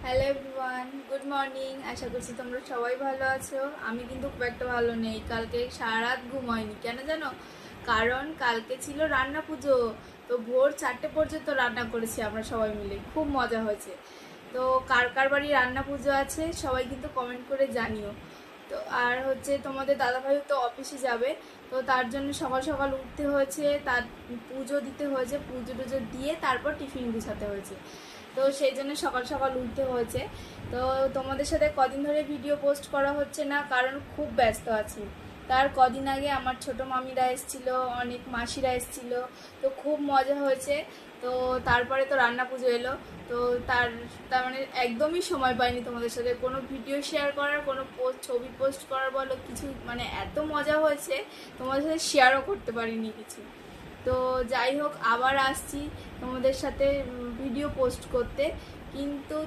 Hello everyone, good morning. আশা করছি তোমরা সবাই ভালো আছো। আমি কিন্তু খুব একটা ভালো নেই। কালকে সারা রাত ঘুম হয়নি। কেন জানো? কারণ কালকে ছিল রান্না পুজো। তো ভোর 4টে পর্যন্ত রান্না করেছি আমরা সবাই মিলে, খুব মজা হয়েছে। তো কার কার বাড়ি রান্না পুজো আছে সবাই কিন্তু কমেন্ট করে জানিও। তো আর হচ্ছে তোমাদের দাদাভাইও তো অফিসে যাবে, তো তার জন্য সকাল সকাল উঠতে হয়েছে, তার পুজো দিতে হয়েছে, পুজো টুজো দিয়ে তারপর টিফিন গুছাতে হয়েছে। তো সেই জন্য সকাল সকাল উঠতে হয়েছে। তো তোমাদের সাথে কদিন ধরে ভিডিও পোস্ট করা হচ্ছে না, কারণ খুব ব্যস্ত আছি। তার কদিন আগে আমার ছোট মামিরা এসেছিল, অনেক মাসিরা এসেছিল, তো খুব মজা হয়েছে। তো তারপরে তো রান্না পুজো এলো। তো তার তার মানে একদমই সময় পাইনি তোমাদের সাথে কোনো ভিডিও শেয়ার করার, কোনো ছবি পোস্ট করার বলো কিছু, মানে এত মজা হয়েছে তোমাদের সাথে শেয়ারও করতে পারিনি কিছু। তো যাই হোক, আবার আসছি তোমাদের সাথে ভিডিও পোস্ট করতে। কিন্তু